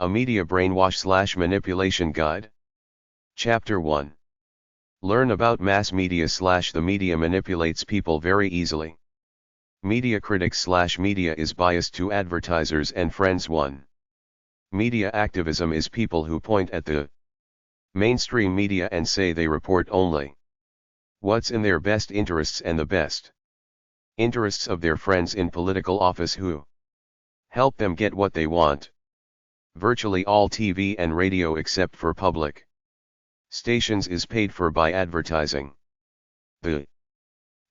A Media Brainwash/Manipulation Guide. Chapter 1. Learn about mass media. The media manipulates people very easily. Media critics/media is biased to advertisers and friends. 1. Media activism is people who point at the mainstream media and say they report only what's in their best interests and the best interests of their friends in political office who help them get what they want. Virtually all TV and radio except for public stations is paid for by advertising. The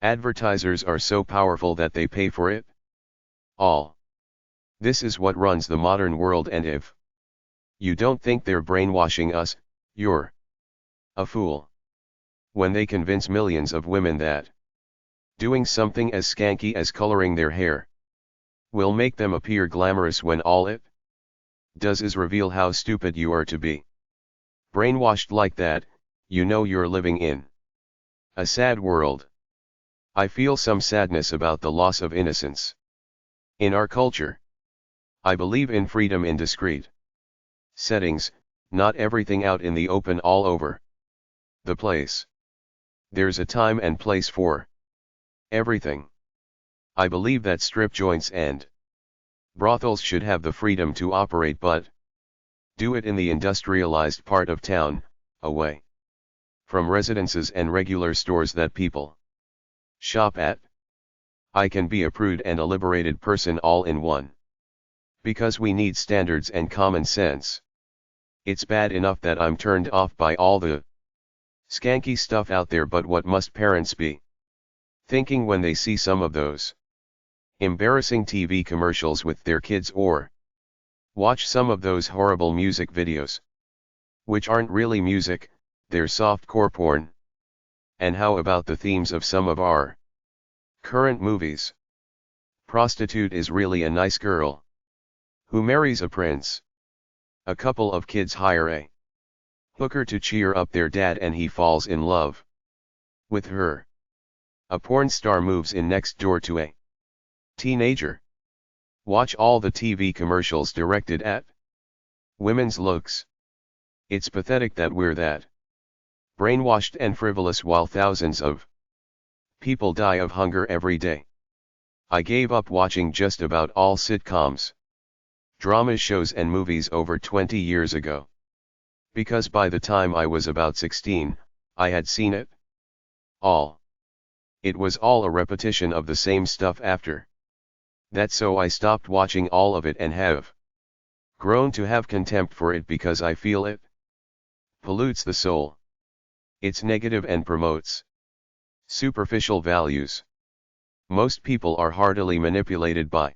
advertisers are so powerful that they pay for it all. This is what runs the modern world, and if you don't think they're brainwashing us, you're a fool. When they convince millions of women that doing something as skanky as coloring their hair will make them appear glamorous when all it does is reveal how stupid you are to be brainwashed like that, you know you're living in a sad world. I feel some sadness about the loss of innocence in our culture. I believe in freedom in discreet settings, not everything out in the open all over the place. There's a time and place for everything. I believe that strip joints and brothels should have the freedom to operate, but do it in the industrialized part of town, away from residences and regular stores that people shop at. I can be a prude and a liberated person all in one. Because we need standards and common sense. It's bad enough that I'm turned off by all the skanky stuff out there, but what must parents be thinking when they see some of those embarrassing TV commercials with their kids, or watch some of those horrible music videos, which aren't really music, they're softcore porn? And how about the themes of some of our current movies? Prostitute is really a nice girl who marries a prince. A couple of kids hire a hooker to cheer up their dad and he falls in love with her. A porn star moves in next door to a teenager. Watch all the TV commercials directed at women's looks. It's pathetic that we're that brainwashed and frivolous while thousands of people die of hunger every day. I gave up watching just about all sitcoms, drama shows and movies over 20 years ago. Because by the time I was about 16, I had seen it all. It was all a repetition of the same stuff after that, so I stopped watching all of it and have grown to have contempt for it because I feel it pollutes the soul. It's negative and promotes superficial values. Most people are heartily manipulated by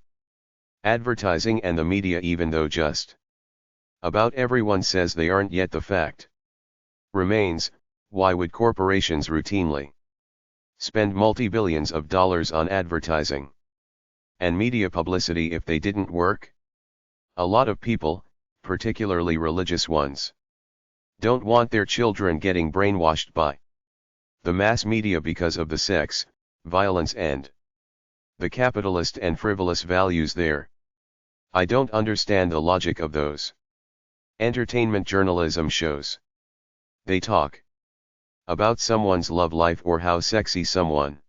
advertising and the media, even though just about everyone says they aren't. Yet the fact remains, why would corporations routinely spend multi-billions of dollars on advertising and media publicity if they didn't work? A lot of people, particularly religious ones, don't want their children getting brainwashed by the mass media because of the sex, violence and the capitalist and frivolous values there. I don't understand the logic of those entertainment journalism shows. They talk about someone's love life or how sexy someone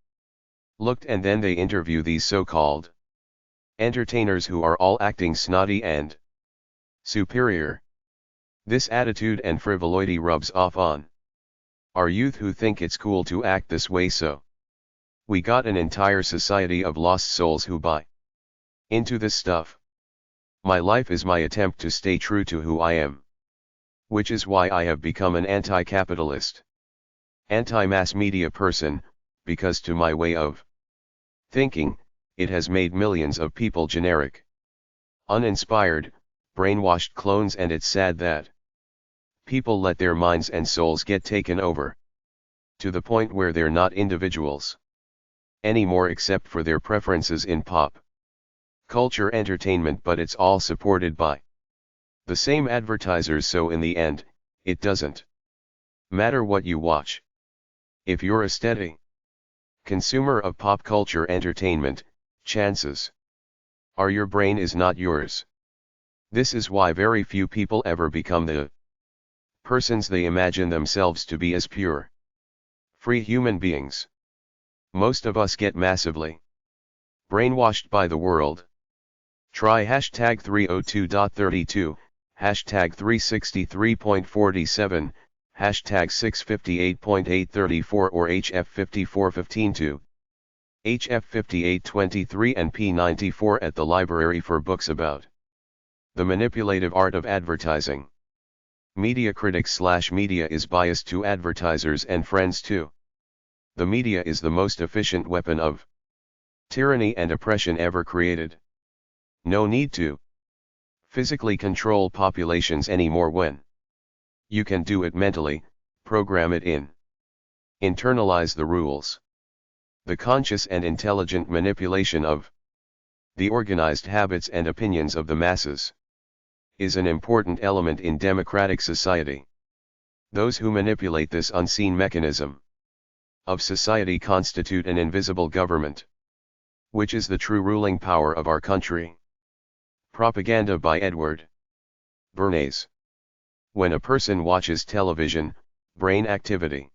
looked, and then they interview these so-called entertainers who are all acting snotty and superior. This attitude and frivolity rubs off on our youth who think it's cool to act this way, so we got an entire society of lost souls who buy into this stuff. My life is my attempt to stay true to who I am, which is why I have become an anti-capitalist, anti-mass media person, because to my way of thinking, it has made millions of people generic, uninspired, brainwashed clones, and it's sad that people let their minds and souls get taken over to the point where they're not individuals anymore except for their preferences in pop culture entertainment, but it's all supported by the same advertisers, so in the end, it doesn't matter what you watch. If you're a steady consumer of pop culture entertainment, chances are your brain is not yours. This is why very few people ever become the persons they imagine themselves to be as pure, free human beings. Most of us get massively brainwashed by the world. Try hashtag 302.32, hashtag 363.47, hashtag 658.834 or HF5415-2, HF5823 and P94 at the library for books about the manipulative art of advertising. Media critics/media is biased to advertisers and friends too. The media is the most efficient weapon of tyranny and oppression ever created. No need to physically control populations anymore when you can do it mentally, program it in. Internalize the rules. The conscious and intelligent manipulation of the organized habits and opinions of the masses is an important element in democratic society. Those who manipulate this unseen mechanism of society constitute an invisible government, which is the true ruling power of our country. Propaganda by Edward Bernays. When a person watches television, brain activity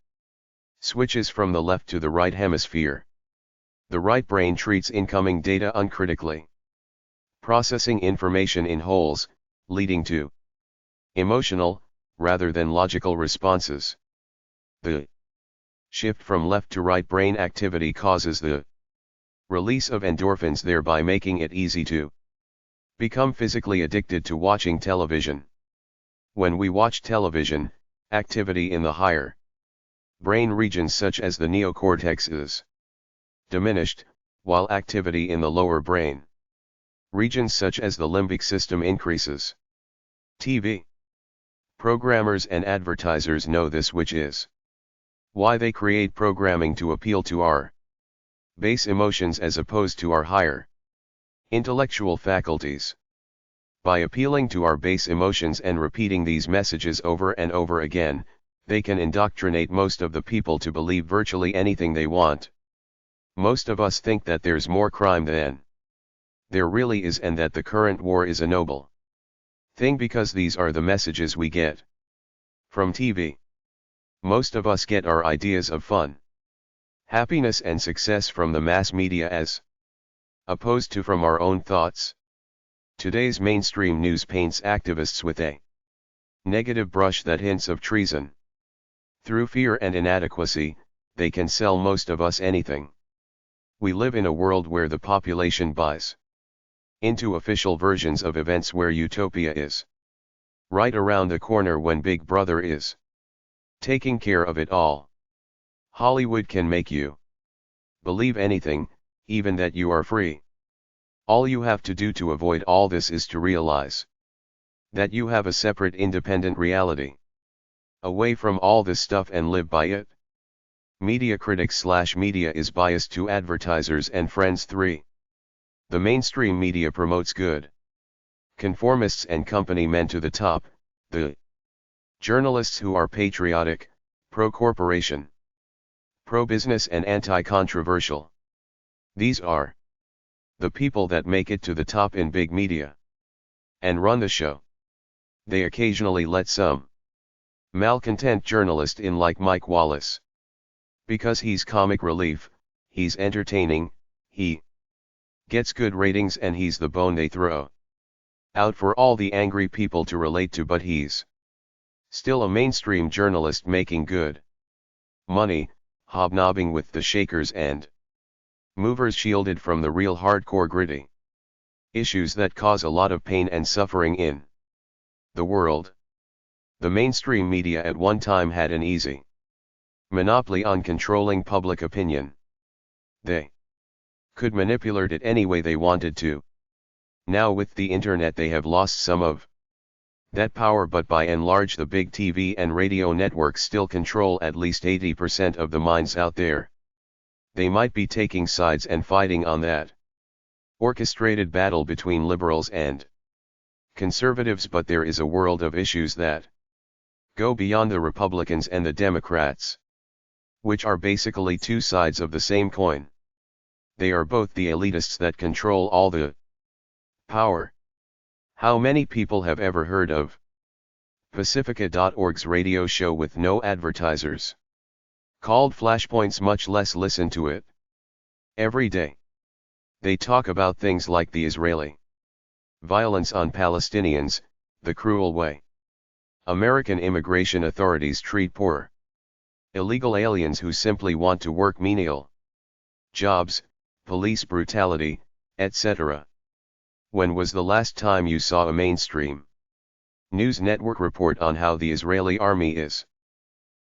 switches from the left to the right hemisphere. The right brain treats incoming data uncritically, processing information in wholes, leading to emotional, rather than logical responses. The shift from left to right brain activity causes the release of endorphins, thereby making it easy to become physically addicted to watching television. When we watch television, activity in the higher brain regions such as the neocortex is diminished, while activity in the lower brain regions such as the limbic system increases. TV programmers and advertisers know this, which is why they create programming to appeal to our base emotions as opposed to our higher intellectual faculties. By appealing to our base emotions and repeating these messages over and over again, they can indoctrinate most of the people to believe virtually anything they want. Most of us think that there's more crime than there really is, and that the current war is a noble thing because these are the messages we get from TV. Most of us get our ideas of fun, happiness and success from the mass media as opposed to from our own thoughts. Today's mainstream news paints activists with a negative brush that hints of treason. Through fear and inadequacy, they can sell most of us anything. We live in a world where the population buys into official versions of events where utopia is right around the corner when Big Brother is taking care of it all. Hollywood can make you believe anything, even that you are free. All you have to do to avoid all this is to realize that you have a separate independent reality away from all this stuff and live by it. Media critics/media is biased to advertisers and friends. 3. The mainstream media promotes good conformists and company men to the top, the journalists who are patriotic, pro-corporation, pro-business and anti-controversial. These are the people that make it to the top in big media and run the show. They occasionally let some malcontent journalist in, like Mike Wallace. Because he's comic relief, he's entertaining, he gets good ratings, and he's the bone they throw out for all the angry people to relate to, but he's still a mainstream journalist making good money, hobnobbing with the shakers and movers, shielded from the real hardcore gritty issues that cause a lot of pain and suffering in the world. The mainstream media at one time had an easy monopoly on controlling public opinion. They could manipulate it any way they wanted to. Now with the internet they have lost some of that power, but by and large the big TV and radio networks still control at least 80% of the minds out there. They might be taking sides and fighting on that orchestrated battle between liberals and conservatives, but there is a world of issues that go beyond the Republicans and the Democrats, which are basically two sides of the same coin. They are both the elitists that control all the power, How many people have ever heard of Pacifica.org's radio show with no advertisers? Called Flashpoints, much less listen to it. Every day. They talk about things like the Israeli violence on Palestinians, the cruel way American immigration authorities treat poor illegal aliens who simply want to work menial jobs, police brutality, etc. When was the last time you saw a mainstream news network report on how the Israeli army is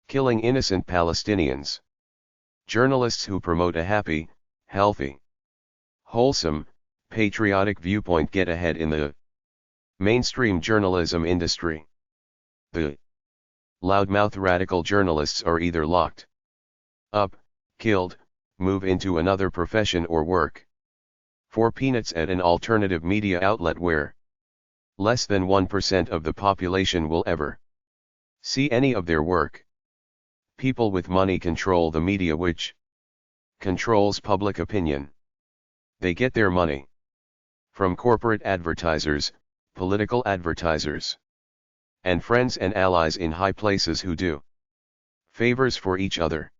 killing innocent Palestinians? Journalists who promote a happy, healthy, wholesome, patriotic viewpoint get ahead in the mainstream journalism industry. The loudmouth radical journalists are either locked up, killed, move into another profession, or work for peanuts at an alternative media outlet where less than 1% of the population will ever see any of their work. People with money control the media, which controls public opinion. They get their money from corporate advertisers, political advertisers, and friends and allies in high places who do favors for each other.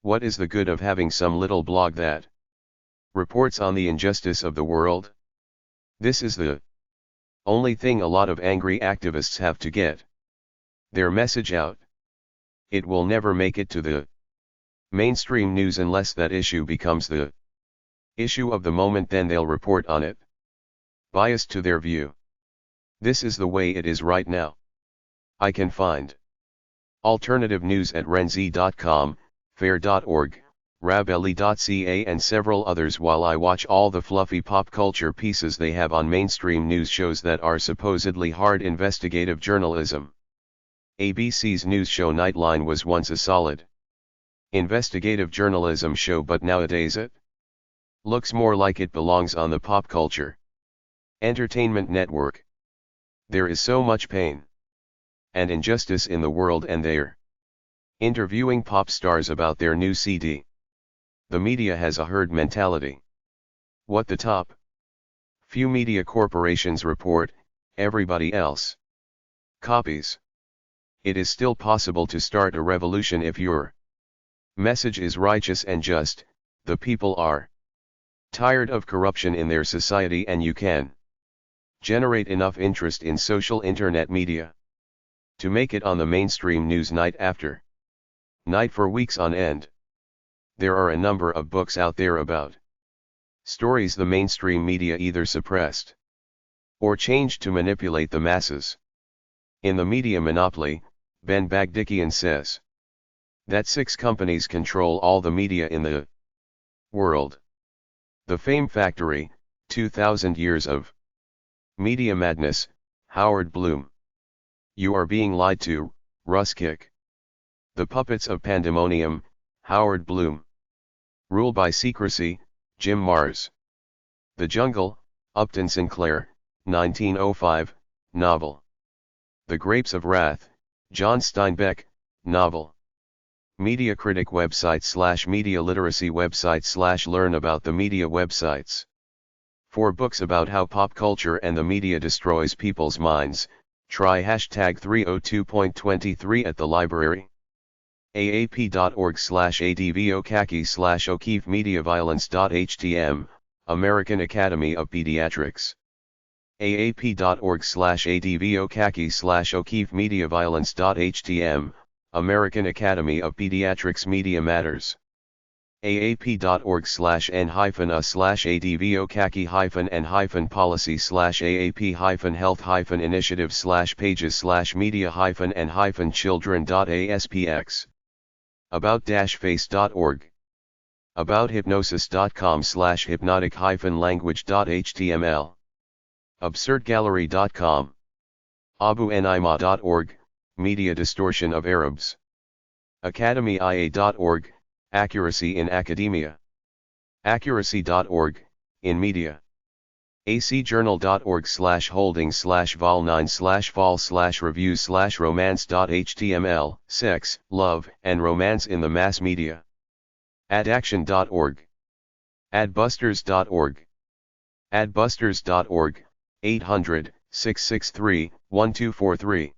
What is the good of having some little blog that reports on the injustice of the world? This is the only thing a lot of angry activists have to get their message out. It will never make it to the mainstream news unless that issue becomes the issue of the moment, then they'll report on it, biased to their view. This is the way it is right now. I can find alternative news at renzi.com, fair.org, rabelli.ca and several others, while I watch all the fluffy pop culture pieces they have on mainstream news shows that are supposedly hard investigative journalism. ABC's news show Nightline was once a solid investigative journalism show, but nowadays it looks more like it belongs on the pop culture entertainment network. There is so much pain and injustice in the world, and they're interviewing pop stars about their new CD. The media has a herd mentality. What the top few media corporations report, everybody else copies. It is still possible to start a revolution if your message is righteous and just. The people are tired of corruption in their society, and you can generate enough interest in social internet media to make it on the mainstream news night after night for weeks on end. There are a number of books out there about stories the mainstream media either suppressed or changed to manipulate the masses. In The Media Monopoly, Ben Bagdikian says that 6 companies control all the media in the world. The Fame Factory, 2000 Years of Media Madness, Howard Bloom. You Are Being Lied To, Russ Kick. The Puppets of Pandemonium, Howard Bloom. Rule by Secrecy, Jim Marrs. The Jungle, Upton Sinclair, 1905, novel. The Grapes of Wrath, John Steinbeck, novel. Media Critic website / media literacy website / learn about the media websites. 4 books about how pop culture and the media destroys people's minds. Try hashtag 302.23 at the library. aap.org/advokaki/ O'Keefe Media Violence.htm, American Academy of Pediatrics. aap.org/advokaki/ O'Keefe Media Violence.htm, American Academy of Pediatrics Media Matters. aap.org/n-hyphen-policy/aap-health-initiative/pages/media-and-children.aspx. About-face.org. Abouthypnosis.com/hypnotic-language.html. Absurdgallery.com. abuenima.org, Media Distortion of Arabs. academyia.org, Accuracy in Academia. Accuracy.org, in Media. acjournal.org/holding/vol9/fall/reviews/romance.html, Sex, Love, and Romance in the Mass Media. Adaction.org. Adbusters.org. Adbusters.org, 800 663-1243.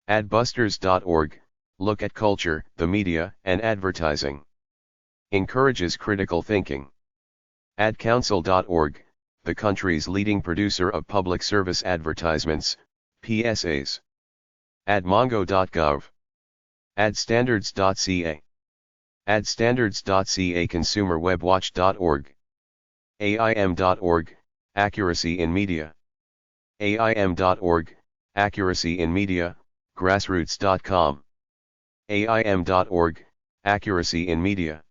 Adbusters.org, look at culture, the media, and advertising. Encourages critical thinking. Adcouncil.org, the country's leading producer of public service advertisements, PSAs. Admongo.gov. Adstandards.ca. Adstandards.ca. ConsumerWebWatch.org. AIM.org, accuracy in media. AIM.org, accuracy in media, grassroots.com. AIM.org, accuracy in media.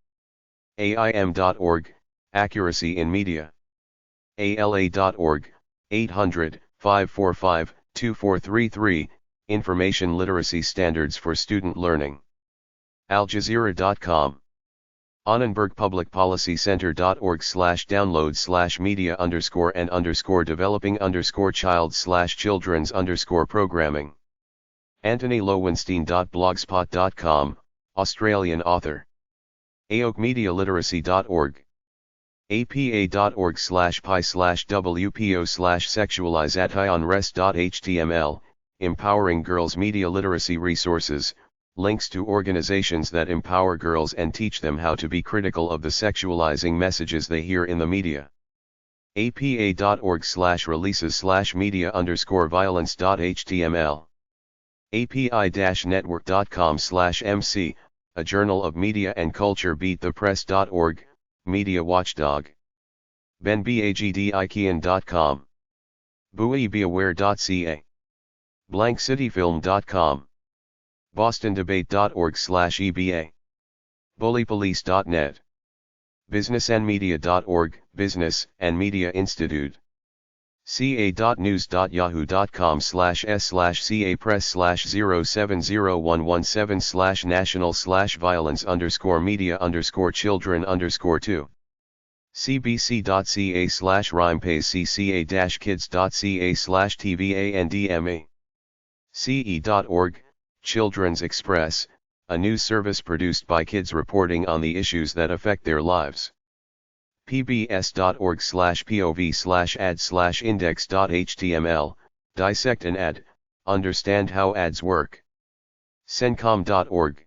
AIM.org, accuracy in media. ALA.org, 800-545-2433, information literacy standards for student learning. Aljazeera.com. Annenberg Public Policy Center.org/download/media_and/developing_child/children's_programming. Anthony Lowenstein.blogspot.com, Australian author. AOKmedialiteracy.org. apa.org/pi/wpo/sexualizeantionrest.html, empowering girls media literacy resources, links to organizations that empower girls and teach them how to be critical of the sexualizing messages they hear in the media. apa.org/releases/media_violence.html. api-network.com/mc, a journal of media and culture. beatthepress.org, media watchdog. benbagdikian.com. buiibeaware.ca. blankcityfilm.com. bostondebate.org/eba. bullypolice.net. businessandmedia.org, Business and Media Institute. ca.news.yahoo.com/s/ca press/07011/national/violence_media_children_2. cbc.ca/rhymepace/cca-kids.ca/tvandme. ce.org, Children's Express, a news service produced by kids reporting on the issues that affect their lives. pbs.org/pov/ad/index.html, dissect an ad, understand how ads work. cencom.org.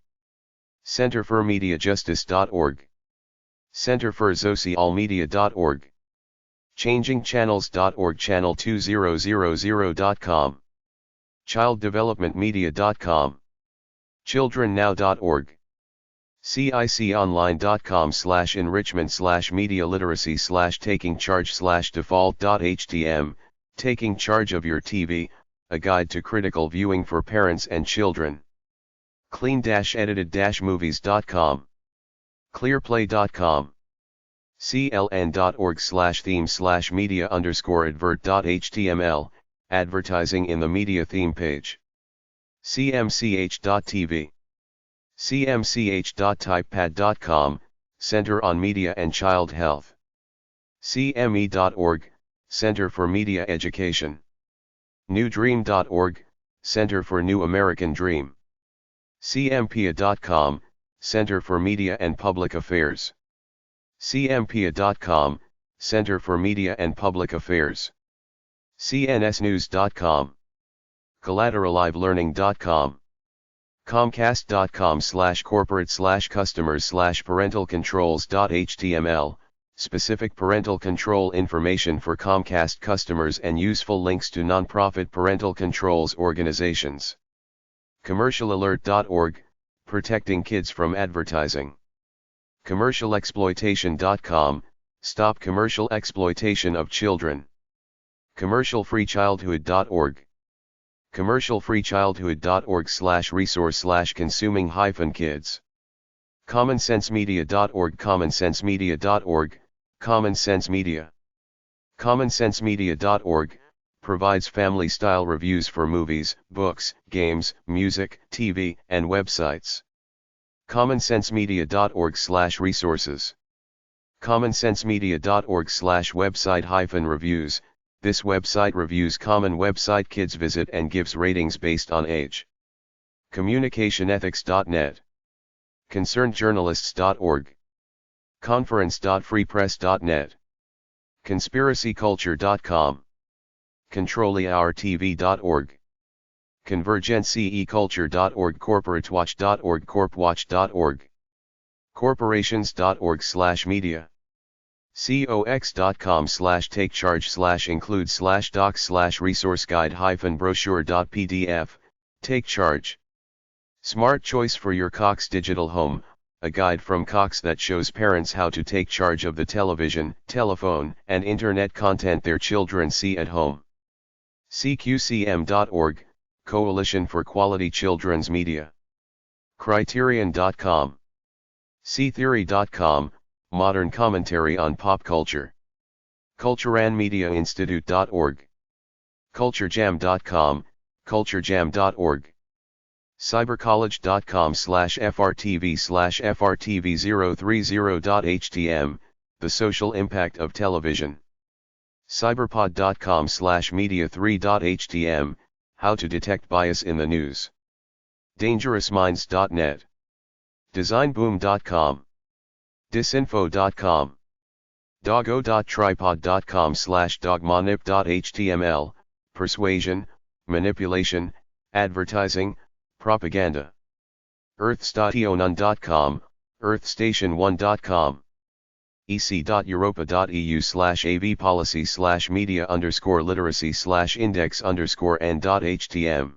centerformediajustice.org. centerforsocialmedia.org. changingchannels.org. channel2000.com. childdevelopmentmedia.com. childrennow.org. ciconline.com/enrichment/media literacy/taking charge/default.htm, taking charge of your TV, a guide to critical viewing for parents and children. clean-edited-movies.com. clearplay.com. cln.org/theme/media_advert.html, advertising in the media theme page. cmch.tv. cmch.typepad.com, Center on Media and Child Health. cme.org, Center for Media Education. newdream.org, Center for New American Dream. cmpia.com, Center for Media and Public Affairs. cmpia.com, Center for Media and Public Affairs. cnsnews.com. collateralivelearning.com. comcast.com/corporate/customers/parental controls.html, specific parental control information for Comcast customers and useful links to nonprofit parental controls organizations. commercialalert.org, protecting kids from advertising. commercialexploitation.com, stop commercial exploitation of children. commercialfreechildhood.org. commercialfreechildhood.org/resource/consuming-kids. commonsensemedia.org. commonsensemedia.org, Common Sense Media. commonsensemedia.org, provides family-style reviews for movies, books, games, music, TV, and websites. commonsensemedia.org/resources. commonsensemedia.org/website-reviews, this website reviews common website kids visit and gives ratings based on age. communicationethics.net. concernedjournalists.org. conference.freepress.net. conspiracyculture.com. controliaurtv.org, convergenceculture.org, corporatewatch.org, corpwatch.org, corporations.org/media, cox.com/take-charge/include/docs/resource-guide-brochure.pdf, take charge. Smart choice for your Cox digital home, a guide from Cox that shows parents how to take charge of the television, telephone, and internet content their children see at home. cqcm.org, Coalition for Quality Children's Media. Criterion.com. ctheory.com, modern commentary on pop culture. culturanmediainstitute.org. culturejam.com, culturejam.org. cybercollege.com/frtv/frtv030.htm, the social impact of television. cyberpod.com/media3.htm, how to detect bias in the news. dangerousminds.net. designboom.com. disinfo.com. doggo.tripod.com/dogmanip.html, persuasion, manipulation, advertising, propaganda. earthstationone.com, earthstation1.com. ec.europa.eu/av-policy/media_literacy/index_n.htm.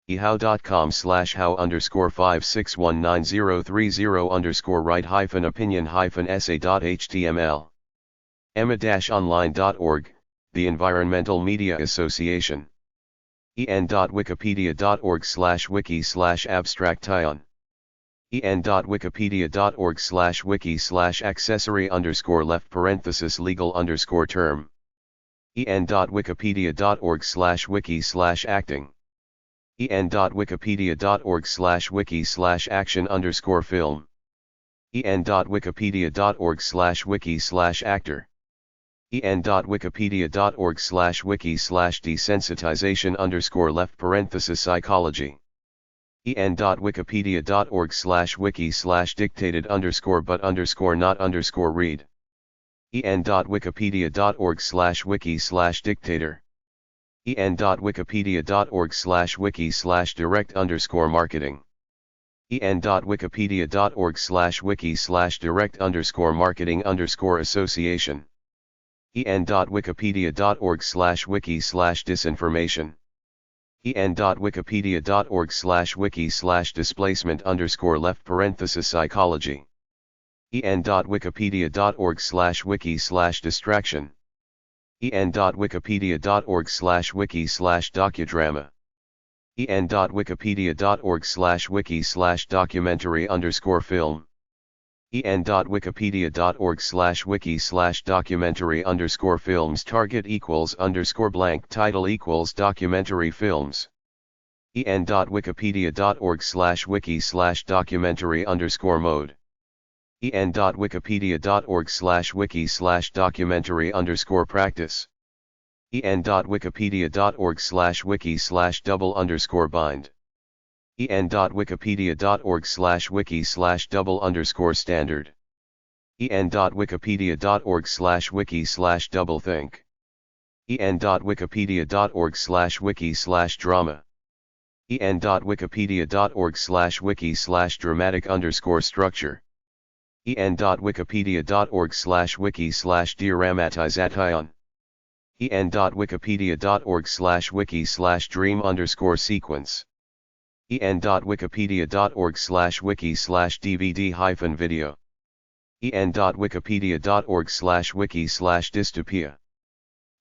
ehow.com/how_561930_right-opinion-essay.html. emma-online.org, the Environmental Media Association. en.wikipedia.org/wiki/abstraction. en.wikipedia.org/wiki/accessory_left_legal_term. en.wikipedia.org/wiki/acting. en.wikipedia.org/wiki/action_film. en.wikipedia.org/wiki/actor. en.wikipedia.org/wiki/desensitization_left_psychology. en.wikipedia.org/wiki/dictated_but_not_read. en.wikipedia.org/wiki/dictator. en.wikipedia.org/wiki/direct_marketing. en.wikipedia.org/wiki/direct_marketing_association. en.wikipedia.org/wiki/disinformation. en.wikipedia.org/wiki/displacement_left_psychology. en.wikipedia.org/wiki/distraction. en.wikipedia.org/wiki/docudrama. en.wikipedia.org/wiki/documentary_film. en.wikipedia.org/wiki/documentary_films target =blank title =documentary films. en.wikipedia.org/wiki/documentary_mode. en.wikipedia.org/wiki/documentary_practice. en.wikipedia.org/wiki/double_bind. en.wikipedia.org/wiki/double_standard. en.wikipedia.org/wiki/doublethink. en.wikipedia.org/wiki/drama. en.wikipedia.org/wiki/dramatic_structure. en.wikipedia.org/wiki/deramatization. en.wikipedia.org/wiki/dream_sequence. en.wikipedia.org/wiki/dvd-video. en.wikipedia.org/wiki/dystopia.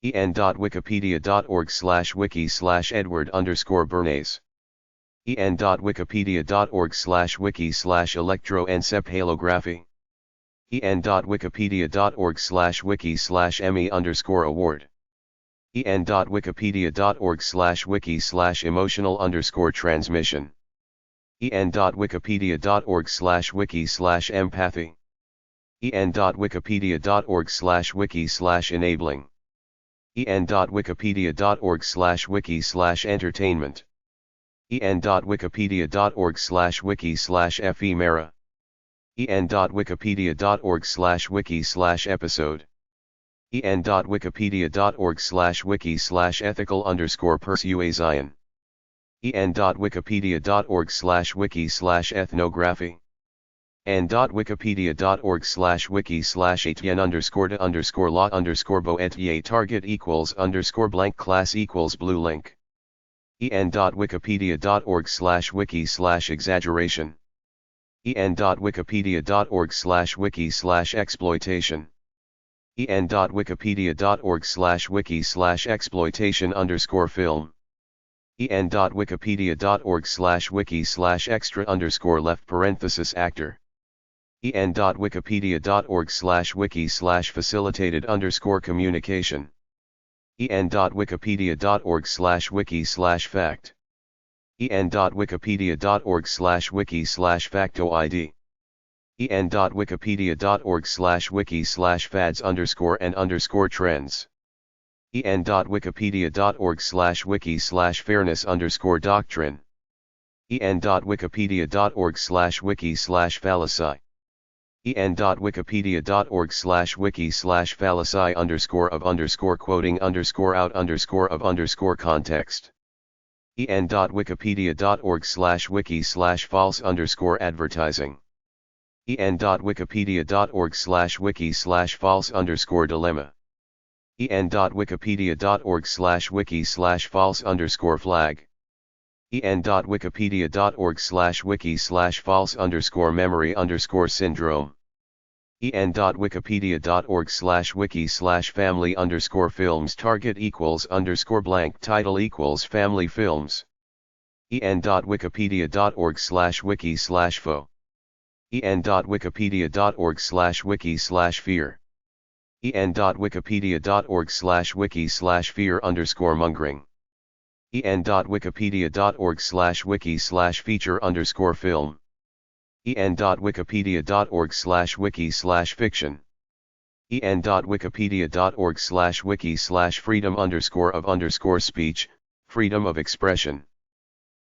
en.wikipedia.org/wiki/Edward_Bernays. en.wikipedia.org/wiki/electroencephalography. en.wikipedia.org/wiki/Emmy_award. en.wikipedia.org/wiki/emotional_transmission. en.wikipedia.org/wiki/empathy. en.wikipedia.org/wiki/enabling. en.wikipedia.org/wiki/entertainment. en.wikipedia.org/wiki/ephemera. en.wikipedia.org/wiki/episode. en.wikipedia.org/wiki/ethical_persuasion. en.wikipedia.org/wiki/ethnography. en.wikipedia.org/wiki/atien_de_la_bo_etier target =blank class =blue link. en.wikipedia.org/wiki/exaggeration. en.wikipedia.org/wiki/exploitation. en.wikipedia.org/wiki/exploitation_film. en.wikipedia.org/wiki/extra_left parenthesis actor. en.wikipedia.org/wiki/facilitated_communication. en.wikipedia.org/wiki/fact. en.wikipedia.org/wiki/factoid. en.wikipedia.org/wiki/fads_and_trends. en.wikipedia.org/wiki/fairness_doctrine. en.wikipedia.org/wiki/fallacy. en.wikipedia.org/wiki/fallacy_of_quoting_out_of_context. en.wikipedia.org/wiki/false_advertising. en.wikipedia.org/wiki/false_dilemma. en.wikipedia.org/wiki/false_flag. en.wikipedia.org/wiki/false_memory_syndrome. en.wikipedia.org/wiki/family_films target =blank title =family films. en.wikipedia.org/wiki/fo. en.wikipedia.org/wiki/fear. en.wikipedia.org/wiki/fear_mongering. en.wikipedia.org/wiki/feature_film. en.wikipedia.org/wiki/fiction. en.wikipedia.org/wiki/freedom_of_speech, freedom of expression.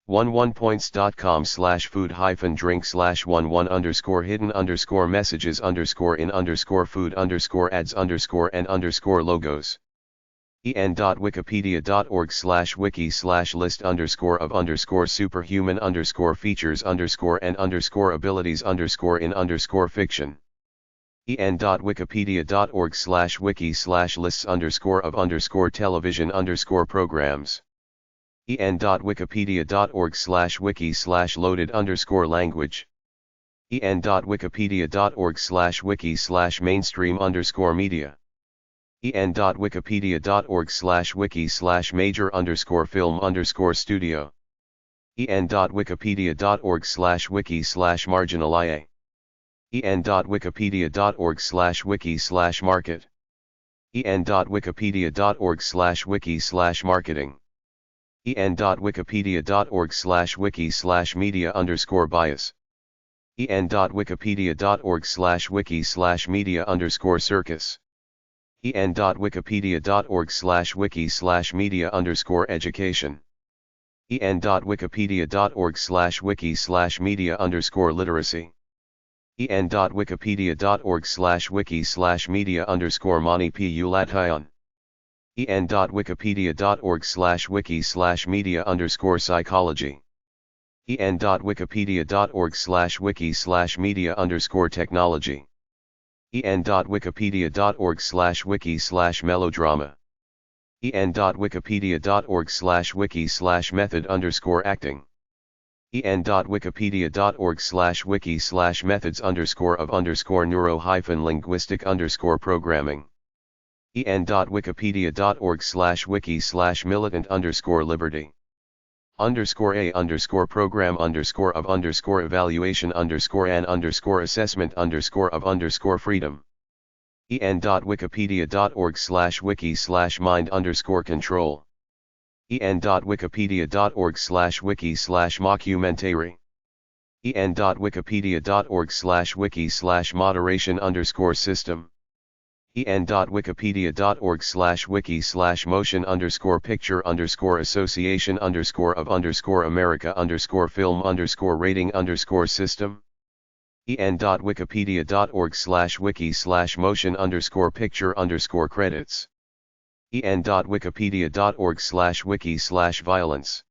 11.com/food-drink/11_hidden_messages_in_food_ads_and_logos. en.wikipedia.org/wiki/list_of_features_and_abilities_in_fiction. en.wikipedia.org/wiki/lists_of_television_programs. en.wikipedia.org/wiki/loaded_language. en.wikipedia.org/wiki/mainstream_media. en.wikipedia.org/wiki/major_film_studio. en.wikipedia.org/wiki/marginal. en.wikipedia.org/wiki/market. en.wikipedia.org/wiki/marketing. en.wikipedia.org/marketing. en.wikipedia.org/wiki/media_bias. en.wikipedia.org/wiki/media_circus. en.wikipedia.org/wiki/media_education. en.wikipedia.org/wiki/media_literacy. en.wikipedia.org/wiki/media_money pu lation. en.wikipedia.org/wiki/media_psychology. en.wikipedia.org/wiki/media_technology. en.wikipedia.org/wiki/melodrama. en.wikipedia.org/wiki/method_acting. en.wikipedia.org/wiki/methods_of_neuro-linguistic_programming. en.wikipedia.org/wiki/militant_liberty. _a_program_of_evaluation_and_assessment_of_freedom. en.wikipedia.org/wiki/mind_control. en.wikipedia.org/wiki/mockumentary. en.wikipedia.org/wiki/moderation_system. en.wikipedia.org/wiki/motion_picture_association_of_America_film_rating_system. en.wikipedia.org/wiki/motion_picture_credits. en.wikipedia.org/wiki/violence.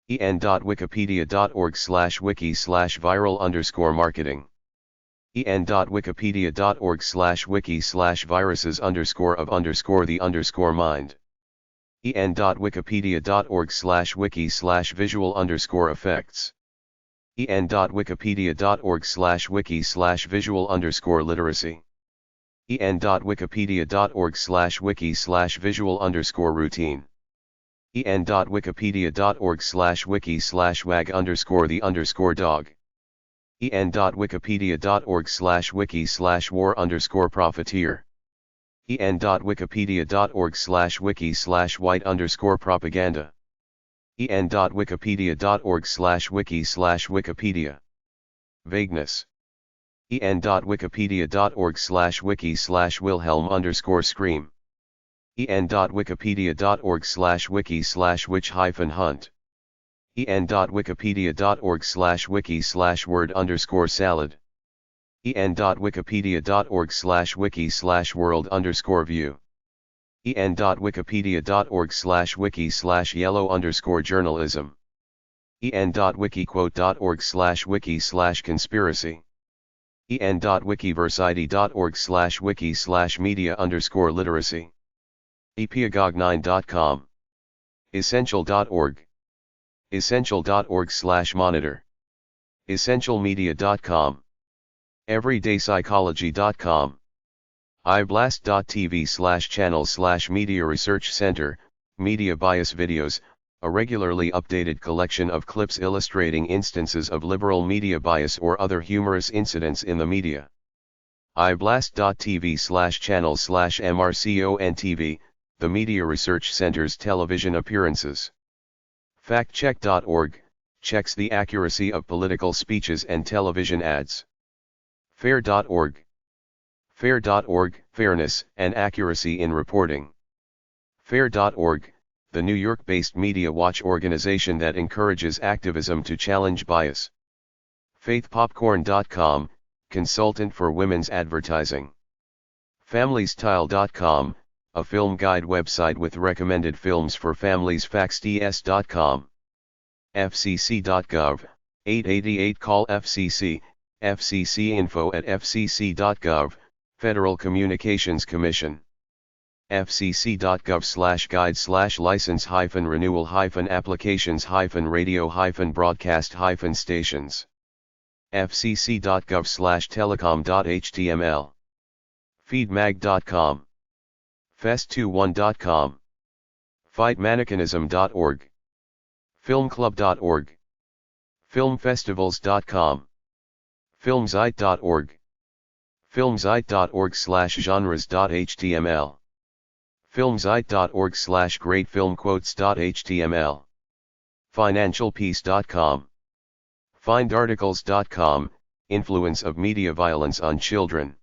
en.wikipedia.org/wiki/viral_marketing. en.wikipedia.org/wiki/viruses_of_the_mind. en.wikipedia.org/wiki/visual_effects. en.wikipedia.org/wiki/visual_literacy. en.wikipedia.org/wiki/visual_routine. en.wikipedia.org/wiki/wag_the_dog. en.wikipedia.org/wiki/war_profiteer. en.wikipedia.org/wiki/white_propaganda. en.wikipedia.org/wiki/wikipedia. Vagueness. en.wikipedia.org/wiki/Wilhelm_scream. en.wikipedia.org/wiki/witch-hunt. en.wikipedia.org/wiki/word_salad. en.wikipedia.org/wiki/world_view. en.wikipedia.org/wiki/yellow_journalism. en.wikiquote.org/wiki/conspiracy. en.wikiversity.org/wiki/media_literacy. epiagog9.com. essential.org. essential.org/monitor. essentialmedia.com. everydaypsychology.com. iblast.tv/channel/media research center, media bias videos, a regularly updated collection of clips illustrating instances of liberal media bias or other humorous incidents in the media. iblast.tv/channel/mrcontv, the Media Research Center's television appearances. factcheck.org, checks the accuracy of political speeches and television ads. fair.org. fair.org, fairness and accuracy in reporting. fair.org, the New York-based media watch organization that encourages activism to challenge bias. faithpopcorn.com, consultant for women's advertising. familystyle.com, a film guide website with recommended films for families. faxds.com. fcc.gov, 888 call FCC, fccinfo@fcc.gov, Federal Communications Commission. fcc.gov/guides/license-renewal-applications-radio-broadcast-stations. fcc.gov/telecom.html. feedmag.com. fest21.com. fightmannequinism.org. filmclub.org. filmfestivals.com. filmzite.org. filmzite.org/genres.html. filmzite.org/greatfilmquotes.html. financialpeace.com. findarticles.com, influence of media violence on children.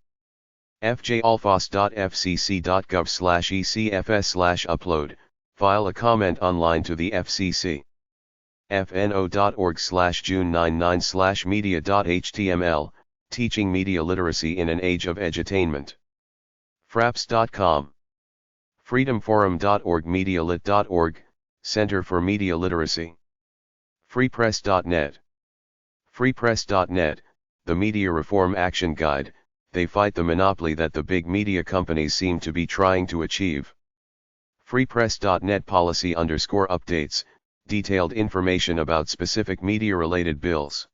fjallfos.fcc.gov/ecfs/upload, file a comment online to the FCC. fno.org/june99/media.html, teaching media literacy in an age of edutainment. fraps.com. freedomforum.org, medialit.org, Center for Media Literacy. freepress.net. freepress.net, the Media Reform Action Guide, they fight the monopoly that the big media companies seem to be trying to achieve. freepress.net policy_updates, detailed information about specific media-related bills.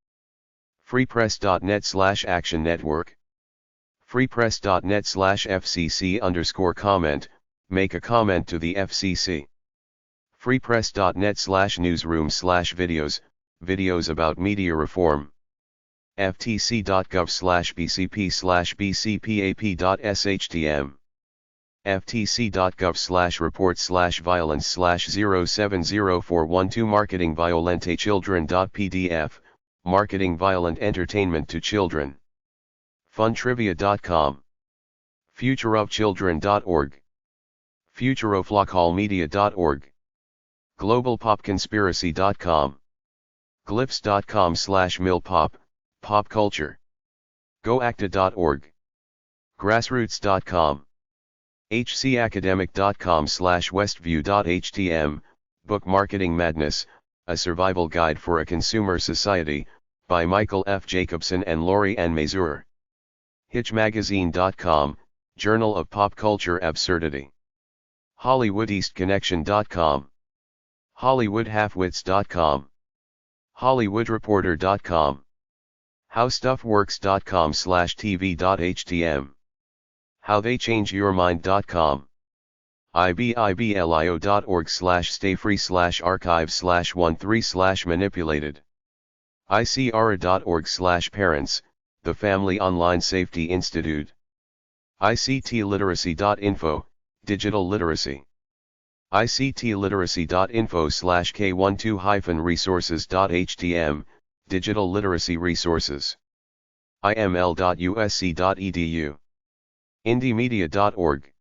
freepress.net/action network. freepress.net/FCC_comment, make a comment to the FCC. freepress.net/newsroom/videos, videos about media reform. ftc.gov/bcp/bcpap.shtm. ftc.gov/report/violence/070412 marketing violente children.pdf, marketing violent entertainment to children. funtrivia.com. futureofchildren.org. futureoflocalmedia.org. globalpopconspiracy.com. glyphs.com/millpop, pop culture. goacta.org, grassroots.com, hcacademic.com/westview.htm, Book Marketing Madness, A Survival Guide for a Consumer Society, by Michael F. Jacobson and Laurie Ann Mazur. hitchmagazine.com, Journal of Pop Culture Absurdity. HollywoodEastConnection.com, HollywoodHalfwits.com, HollywoodReporter.com, HowStuffWorks.com/tv.htm, HowTheyChangeYourMind.com, IBIBLIO.org/stay-free/archive/13/manipulated, ICARA.org/parents, The Family Online Safety Institute, ICTLiteracy.info, Digital Literacy, ICTLiteracy.info/K12-resources.htm, Digital Literacy Resources, iml.usc.edu, indiemedia.org,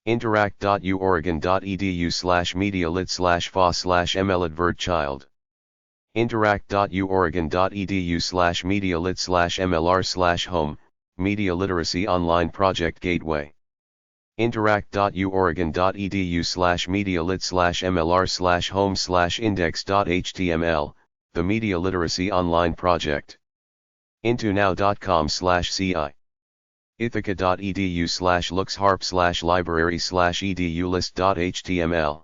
interact.uoregon.edu/medialit/fa/mladvertchild, interact.uoregon.edu/medialit/mlr/home, Media Literacy Online Project Gateway, interact.uoregon.edu/medialit/mlr/home/index.html, the Media Literacy Online Project, intonow.com/ci, ithaca.edu/luxharp/library/edulist.html,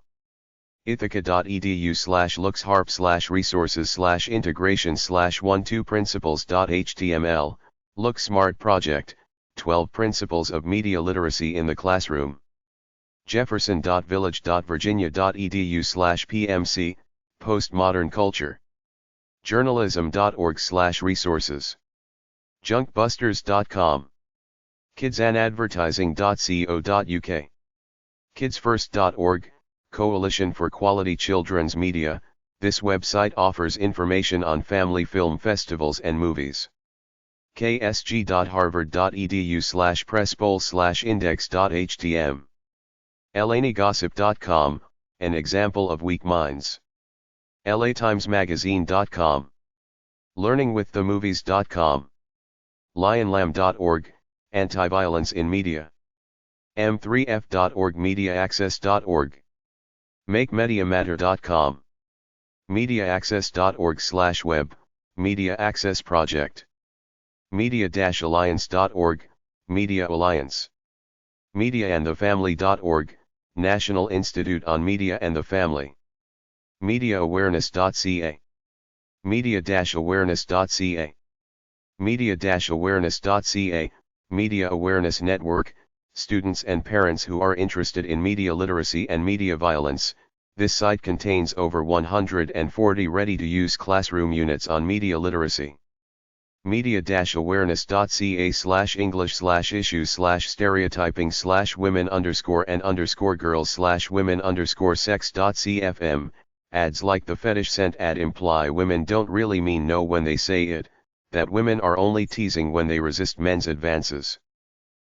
ithaca.edu/luxharp/resources/integration/12principles.html, Look Smart Project, 12 Principles of Media Literacy in the Classroom, jefferson.village.virginia.edu/pmc, Postmodern Culture, journalism.org/resources, junkbusters.com, kidsanadvertising.co.uk, kidsfirst.org, Coalition for Quality Children's Media. This website offers information on family film festivals and movies. ksg.harvard.edu/presspoll/index.htm, LANYgossip.com, an example of weak minds, latimesmagazine.com, learningwiththemovies.com, lionlamb.org, anti-violence in media, m3f.org, mediaaccess.org, makemediamatter.com, mediaaccess.org/web, Media Access Project, media-alliance.org, Media Alliance, mediaandthefamily.org, National Institute on Media and the Family, mediaawareness.ca, media-awareness.ca, media-awareness.ca, Media Awareness Network, students and parents who are interested in media literacy and media violence. This site contains over 140 ready-to-use classroom units on media literacy. media-awareness.ca/english/issues/stereotyping/women_girls/women_sex.cfm, ads like the fetish scent ad imply women don't really mean no when they say it, that women are only teasing when they resist men's advances.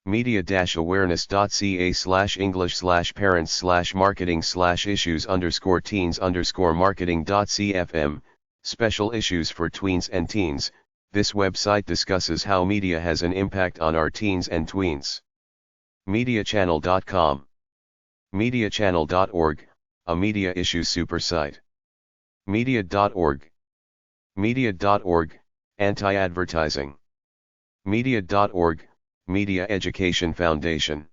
media-awareness.ca/english/parents/marketing/issues_teens_marketing.cfm, special issues for tweens and teens. This website discusses how media has an impact on our teens and tweens. mediachannel.com, mediachannel.org, a media issues super site. media.org, media.org, anti-advertising. media.org, Media Education Foundation.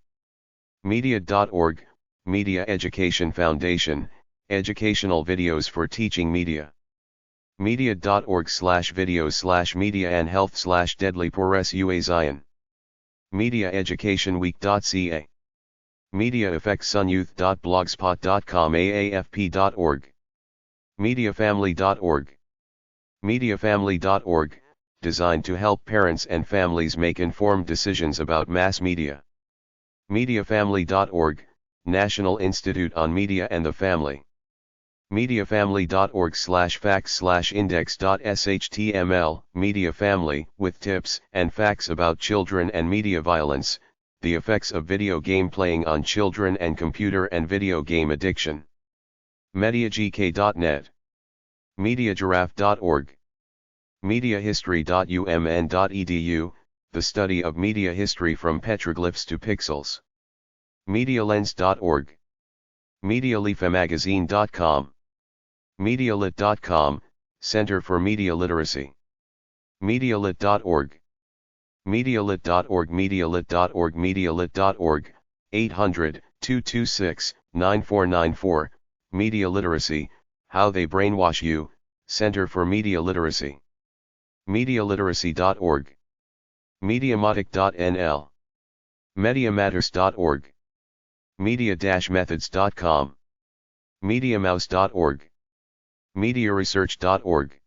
media.org, Media Education Foundation, educational videos for teaching media. media.org/videos/media and health/deadly pores Zion. mediaeducationweek.ca, mediaeffectsunyouth.blogspot.com, aafp.org, mediafamily.org, mediafamily.org, designed to help parents and families make informed decisions about mass media. mediafamily.org, National Institute on Media and the Family. mediafamily.org/facts/index.html, Media Family, with tips and facts about children and media violence, the effects of video game playing on children and computer and video game addiction. mediagk.net, mediagiraffe.org, mediahistory.umn.edu, the study of media history from petroglyphs to pixels. MediaLens.org. MediaLeafMagazine.com. MediaLit.com, Center for Media Literacy. MediaLit.org. MediaLit.org. MediaLit.org. MediaLit.org, 800-226-9494, Media Literacy, How They Brainwash You, Center for Media Literacy. MediaLiteracy.org. Mediamatic.nl. MediaMatters.org. Media-methods.com. MediaMouse.org. MediaResearch.org.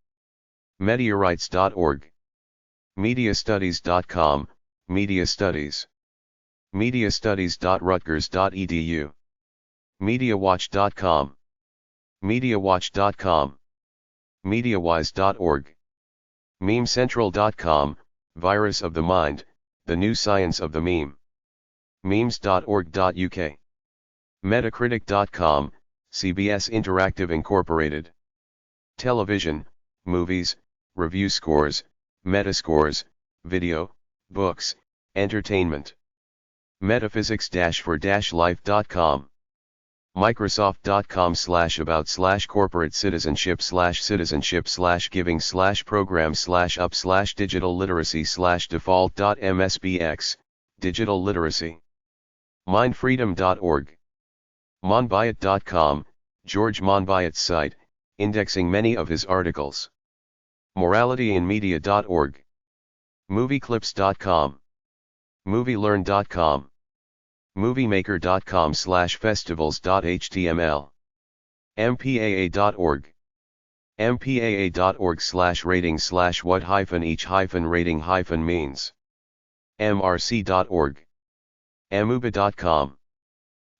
Meteorites.org. MediaStudies.com, Media Studies. MediaStudies.rutgers.edu. MediaWatch.com. MediaWatch.com. MediaWise.org. MemeCentral.com, Virus of the Mind, the New Science of the Meme. Memes.org.uk. Metacritic.com, CBS Interactive Incorporated. Television, movies, review scores, metascores, video, books, entertainment. Metaphysics-for-life.com. Microsoft.com/about/corporate-citizenship/giving/up/digital literacy/default.msbx, digital literacy. Mindfreedom.org. Monbiot.com, George Monbiot's site, indexing many of his articles. Moralityinmedia.org. Movieclips.com. Movielearn.com. Moviemaker.com/festivals.html. mpaa.org. mpaa.org/rating/what-each-rating-means. mrc.org. amuba.com.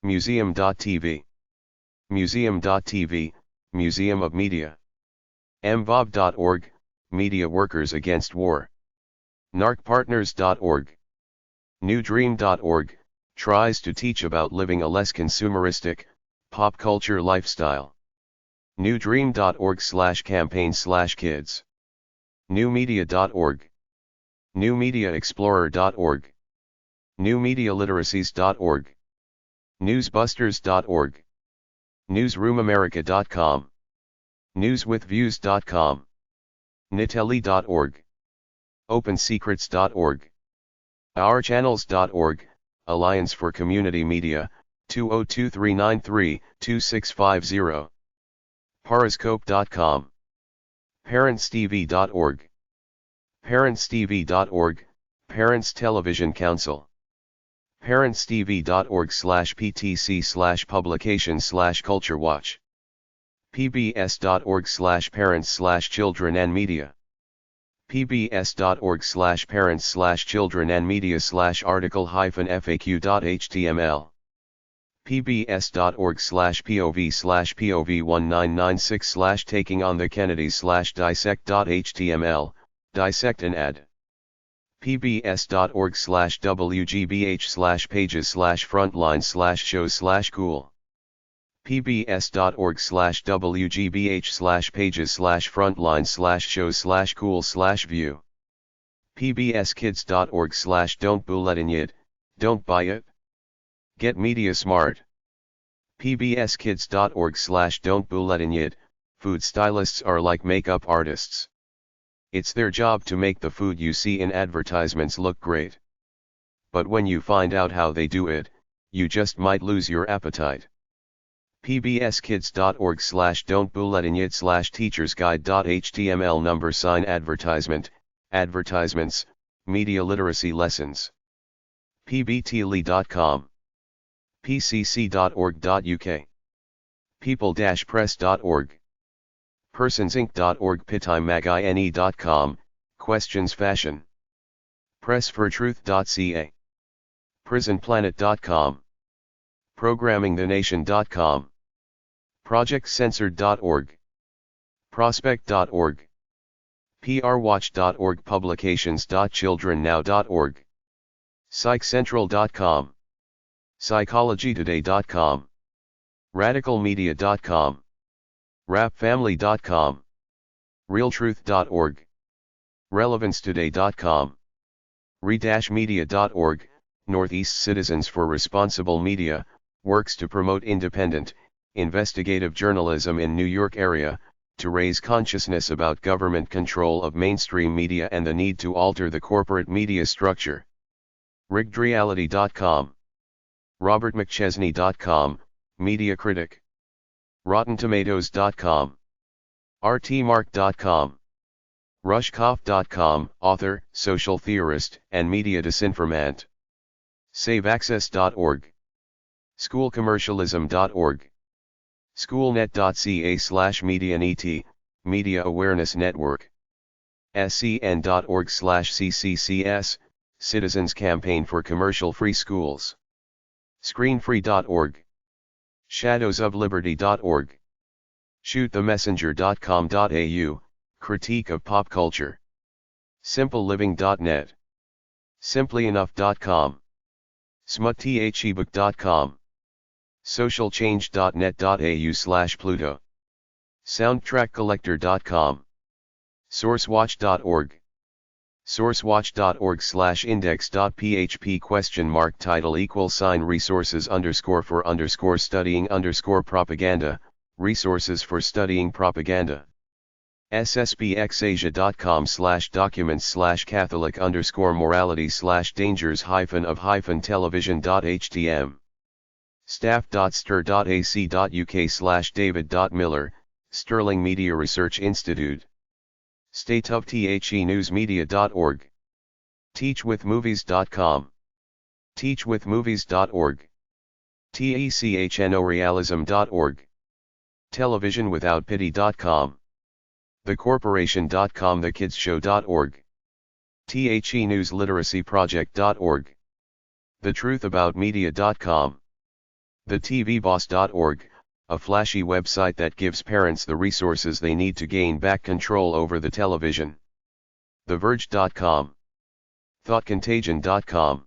Museum.tv. Museum.tv, Museum of Media. mvob.org, Media Workers Against War. narcpartners.org. newdream.org, tries to teach about living a less consumeristic, pop culture lifestyle. newdream.org/campaign/kids. newmedia.org. newmediaexplorer.org. newmedialiteracies.org. newsbusters.org. newsroomamerica.com. newswithviews.com. nitelli.org. opensecrets.org. ourchannels.org, Alliance for Community Media, 202-393-2650. Periscope.com. parentstv.org. parentstv.org, Parents Television Council. parentstv.org/ptc/publication/culturewatch. pbs.org/parents/children-and-media. pbs.org/parents/children-and-media/article-faq.html. pbs.org/pov/pov1996/taking on the Kennedys/dissect.html, dissect and add. pbs.org/wgbh/pages/frontline/shows/cool. pbs.org/wgbh/pages/frontline/shows/cool/view. pbskids.org/don't-bulletin-yit, don't buy it. Get media smart. pbskids.org/don't-bulletin-yit, food stylists are like makeup artists. It's their job to make the food you see in advertisements look great. But when you find out how they do it, you just might lose your appetite. pbskids.org/don't-bulletin-yit/teachersguide.html #advertisement, advertisements, media literacy lessons. pbtli.com. pcc.org.uk. people-press.org. personsinc.org. pitimagine.com, questions fashion. pressfortruth.ca. prisonplanet.com. programmingthenation.com. projectcensored.org. prospect.org. prwatch.org. publications.childrennow.org. psychcentral.com. psychologytoday.com. radicalmedia.com. rapfamily.com. realtruth.org. relevancetoday.com. re-media.org, Northeast Citizens for Responsible Media, works to promote independent, investigative journalism in New York area, to raise consciousness about government control of mainstream media and the need to alter the corporate media structure. RiggedReality.com. RobertMcChesney.com, media critic. RottenTomatoes.com. RTMark.com. Rushkoff.com, author, social theorist, and media disinformant. SaveAccess.org. SchoolCommercialism.org. Schoolnet.ca/MediaNet, Media Awareness Network. SCN.org/CCCS, Citizens Campaign for Commercial-Free Schools. ScreenFree.org. ShadowsOfLiberty.org. ShootTheMessenger.com.au, Critique of Pop Culture. SimpleLiving.net. SimplyEnough.com. SmutTHebook.com. SocialChange.net.au/Pluto. SoundtrackCollector.com. SourceWatch.org. SourceWatch.org/index.php title =resources_for_studying_propaganda, resources for studying propaganda. ssbxasia.com/documents/catholic_morality/dangers-of-television.htm. staff.stir.ac.uk/david.miller, Sterling Media Research Institute. stateofthenewsmedia.org. teachwithmovies.com. teachwithmovies.org. technorealism.org. televisionwithoutpity.com. thecorporation.com. thekidshow.org. thenewsliteracyproject.org. thetruthaboutmedia.com. thetvboss.org, a flashy website that gives parents the resources they need to gain back control over the television. theverge.com. thoughtcontagion.com.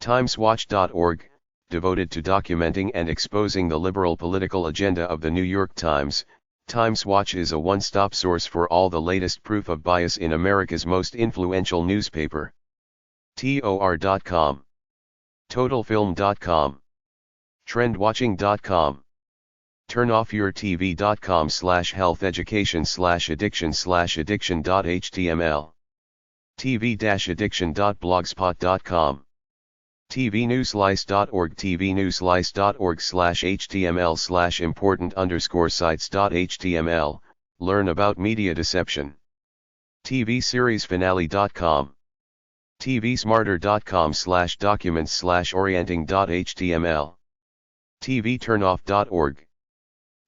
timeswatch.org, devoted to documenting and exposing the liberal political agenda of the New York Times. Timeswatch is a one-stop source for all the latest proof of bias in America's most influential newspaper. tor.com. totalfilm.com. trendwatching.com. turnoffyourtv.com/healtheducation/addiction/addiction.html. tv-addiction.blogspot.com. tvnewslice.org. tvnewslice.org/html/important_sites.html, learn about media deception. tvseriesfinale.com. tvsmarter.com/documents/orienting.html. tvturnoff.org.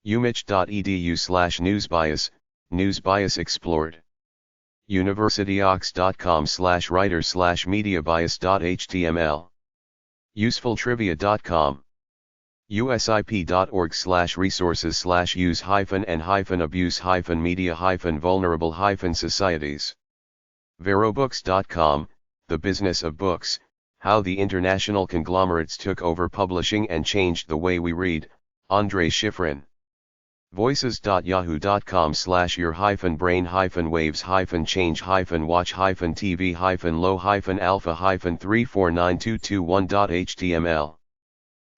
umich.edu/newsbias, newsbias explored. universityox.com/writer/mediabias.html. usefultrivia.com. usip.org/resources/use-abuse-media-vulnerable-societies. verobooks.com, The Business of Books, How the International Conglomerates Took Over Publishing and Changed the Way We Read, Andrei Shifrin. voices.yahoo.com/your-brain-waves-change-alpha-3492221.html.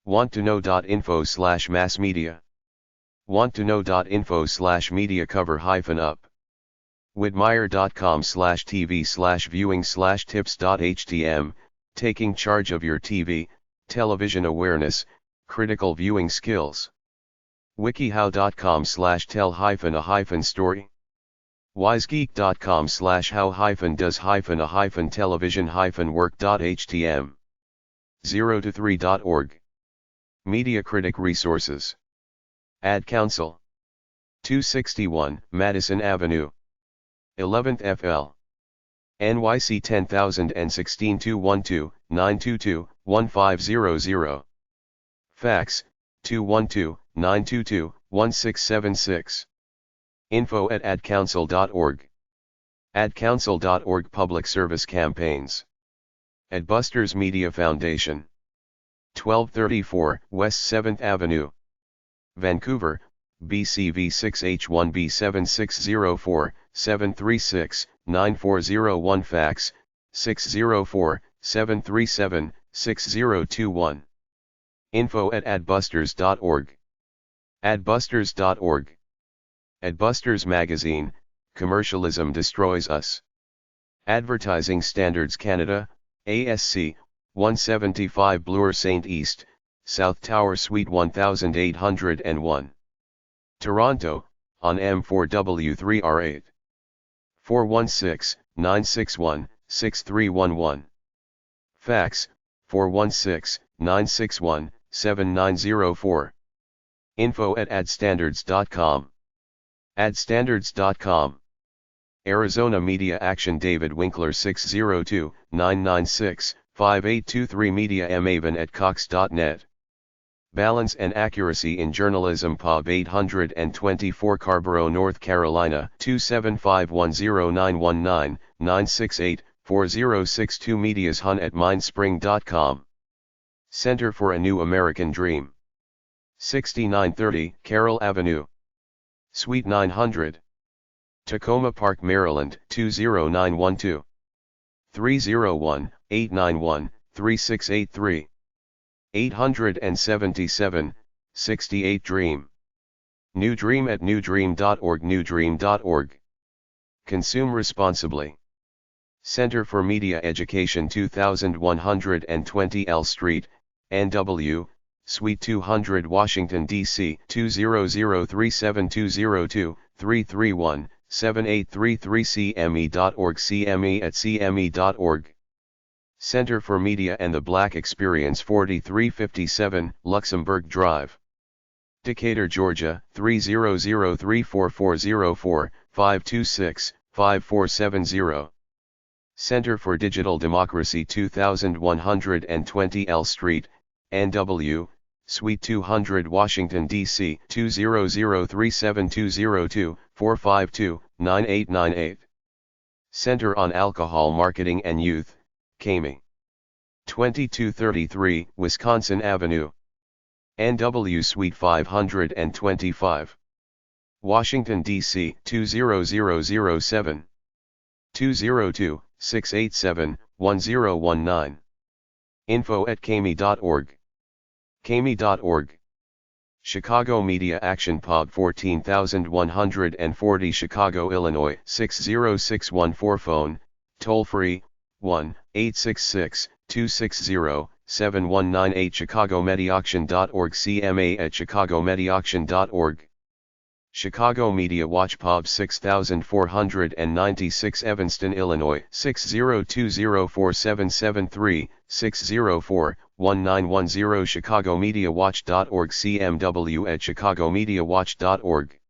wanttoknow.info/mass-media. wanttoknow.info/media cover-up. whitmire.com/tv/viewing/tips.htm, taking charge of your TV, television awareness, critical viewing skills. wikihow.com/tell-a-story. wisegeek.com/how-does-a-television-work.htm. 0to3.org. Media Critic Resources. Ad Council. 261 Madison Avenue, 11th FL. NYC 10016 212 922 1500. Fax, 212-922-1676. info@adcouncil.org. adcouncil.org Public Service Campaigns. Adbusters Media Foundation. 1234 West 7th Avenue, Vancouver, BCV 6H1B 7604 736 9401. Fax, 604-737-6021. info@adbusters.org. adbusters.org. Adbusters Magazine, Commercialism Destroys Us. Advertising Standards Canada, ASC, 175 Bloor St. East, South Tower Suite 1801. Toronto, on M4W3R8. 416-961-6311. Fax, 416-961-7904. info@adstandards.com. adstandards.com. Arizona Media Action David Winkler 602-996-5823 Media @cox.net. Balance and Accuracy in Journalism Pub 824 Carborough, North Carolina 27510919968-4062 Medias Hun at mindspring.com. Center for a New American Dream. 6930 Carroll Avenue, Suite 900. Tacoma Park, Maryland 20912. 301-891-3683. 877, 68 Dream. New Dream at newdream.org. newdream.org. Consume responsibly. Center for Media Education 2120 L Street, NW, Suite 200 Washington, D.C. 200-372-331-7833 CME.org. cme@cme.org. Center for Media and the Black Experience 4357 Luxembourg Drive, Decatur, Georgia 300-34404-526-5470. Center for Digital Democracy 2120 L Street, NW, Suite 200 Washington, D.C. 200-37202-452-9898. Center on Alcohol Marketing and Youth, CAME. 2233 Wisconsin Avenue, NW Suite 525. Washington, D.C. 20007. 202-687-1019. info@came.org. came.org. Chicago Media Action Pub 14140 Chicago, Illinois 60614. Phone, toll free, 1-866-260-7198. ChicagoMediaAction.org. cma@chicagomediaction.org. Chicago Media Watch Pub 6496 Evanston, Illinois 6020473, 604-1910. ChicagoMediaWatch.org. cmw@chicagomediawatch.org.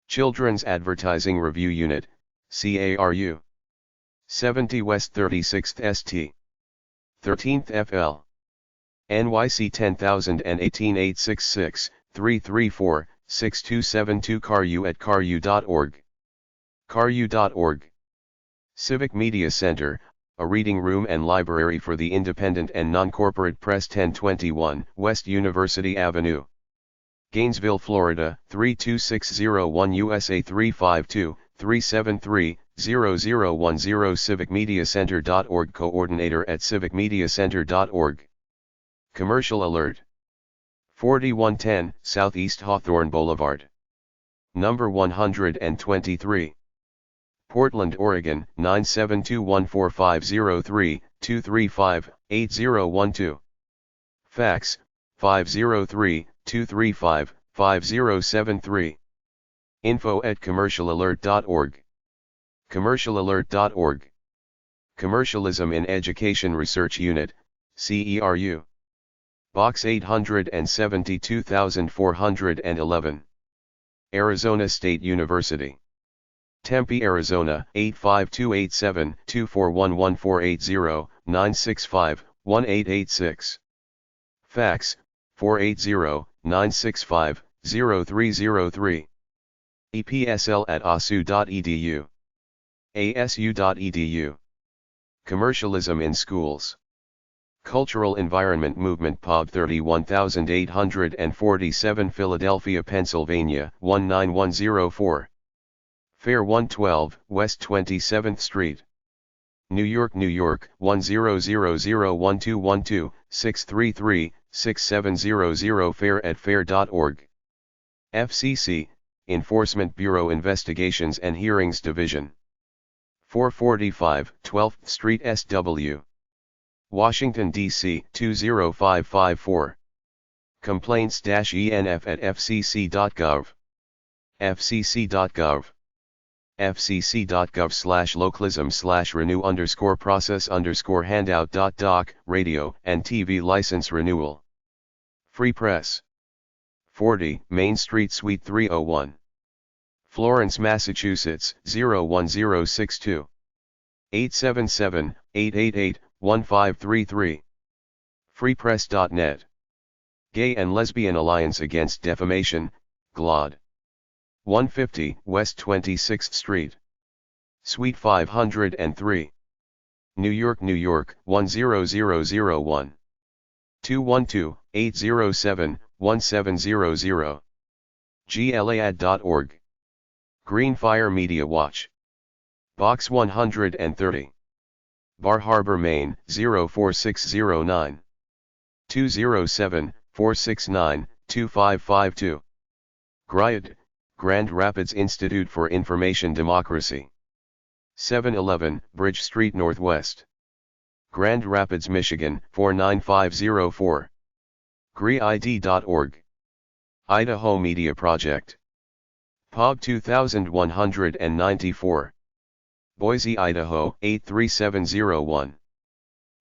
Children's Advertising Review Unit, CARU. 70 West 36th St. 13th FL. NYC 10018 866 334 6272. CARU@caru.org. caru.org. Civic Media Center, a reading room and library for the independent and non-corporate press. 1021 West University Avenue, Gainesville, Florida 32601 USA 352-373-0010. civicmediacenter.org. Coordinator at civicmediacenter.org. Commercial Alert. 4110 Southeast Hawthorne Boulevard, number 123. Portland, Oregon 972-14503-235-8012. Fax, 503-235-5073. info@commercialalert.org. commercialalert.org. Commercialism in Education Research Unit, CERU. Box 872411. Arizona State University. Tempe, Arizona 852-871-2411480-965-1886. Fax, 480-965-0303. epsl@asu.edu. asu.edu. Commercialism in Schools. Cultural Environment Movement Pub 31847 Philadelphia, Pennsylvania 19104. Fair 112 West 27th Street. New York, New York, 10001212633-6700 fair@fair.org. FCC, Enforcement Bureau Investigations and Hearings Division. 445 12th Street SW. Washington, D.C. 20554. Complaints-enf@fcc.gov. fcc.gov. fcc.gov/localism/renew_process_handout.doc, radio and TV license renewal. Free press. 40 Main Street Suite 301. Florence, Massachusetts 01062. 877-888-1533. freepress.net. Gay and Lesbian Alliance Against Defamation, GLAAD. 150 West 26th Street. Suite 503. New York, New York 10001. 212-807-1700. glaad.org. Greenfire Media Watch. Box 130. Bar Harbor, Maine 04609. 207-469-2552. GRIAD, Grand Rapids Institute for Information Democracy. 711 Bridge Street Northwest. Grand Rapids, Michigan 49504. GRIID.org. Idaho Media Project. POB 2194. Boise, Idaho 83701.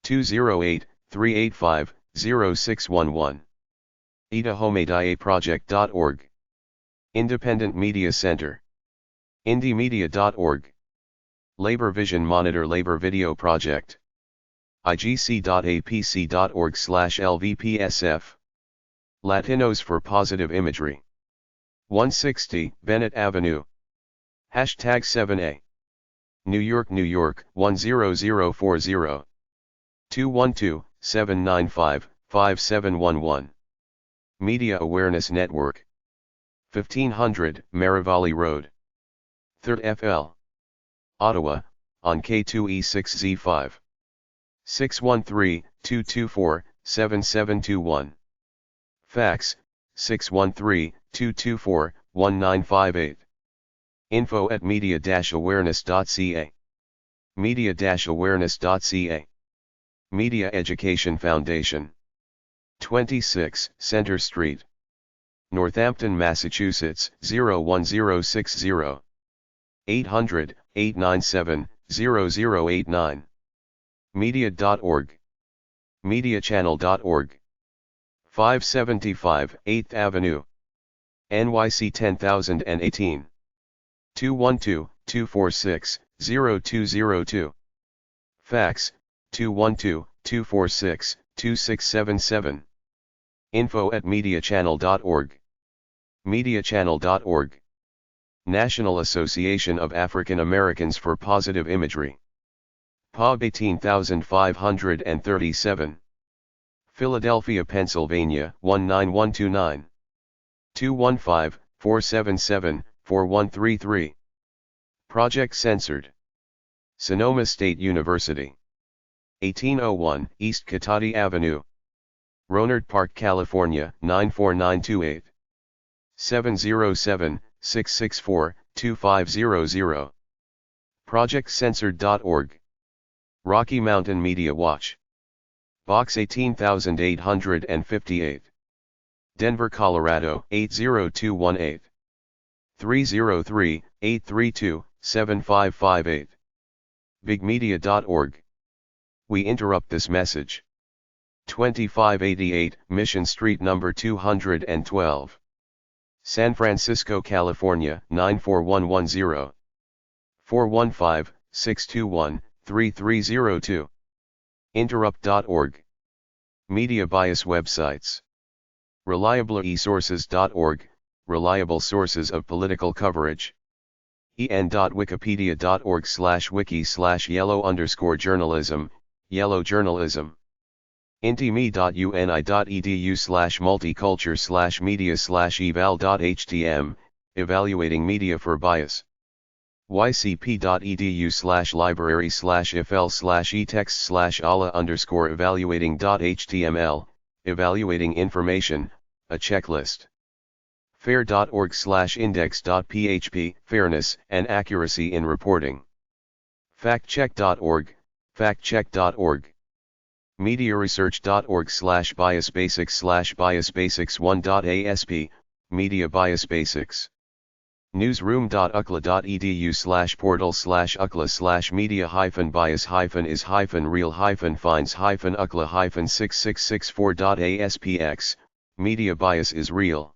208-385-0611. IdahoMediaProject.org. Independent Media Center. IndieMedia.org. Labor Vision Monitor Labor Video Project. igc.apc.org/lvpsf. Latinos for Positive Imagery. 160 Bennett Avenue. Hashtag 7A. New York, New York 10040. 212-795-5711. Media Awareness Network. 1500 Marivalli Road. 3rd FL. Ottawa, on K2E6Z5. 613-224-7721. Fax, 613-224-1958. info@media-awareness.ca. media-awareness.ca. Media Education Foundation. 26 Center Street. Northampton, Massachusetts 01060. 800-897-0089. Media.org. Mediachannel.org. 575 8th Avenue. NYC 10018. 212-246-0202. Fax, 212-246-2677. info@mediachannel.org. Mediachannel.org. National Association of African Americans for Positive Imagery. POB 18537. Philadelphia, Pennsylvania 19129. 215-477-4133. Project Censored. Sonoma State University. 1801 East Cotati Avenue. Rohnert Park, California 94928. 707-664-2500. ProjectCensored.org. Rocky Mountain Media Watch. Box 18858. Denver, Colorado 80218. 303-832-7558. BigMedia.org. We interrupt this message. 2588 Mission Street number 212. San Francisco, California 94110. 415-621-3302. Interrupt.org. Media bias websites. ReliableEsources.org, reliable sources of political coverage. en.wikipedia.org/wiki/yellow_journalism, yellow journalism. intime.uni.edu/multiculture/media/eval.htm, evaluating media for bias. ycp.edu/library/ifl/etext/ala_evaluating.html, evaluating information, a checklist. fair.org/index.php, fairness and accuracy in reporting. factcheck.org, factcheck.org. mediaresearch.org/biasbasics/biasbasics1.asp, media bias basics. newsroom.ukla.edu/portal/ukla/media-bias-is-real-is-ukla-6664.aspx, media bias is real.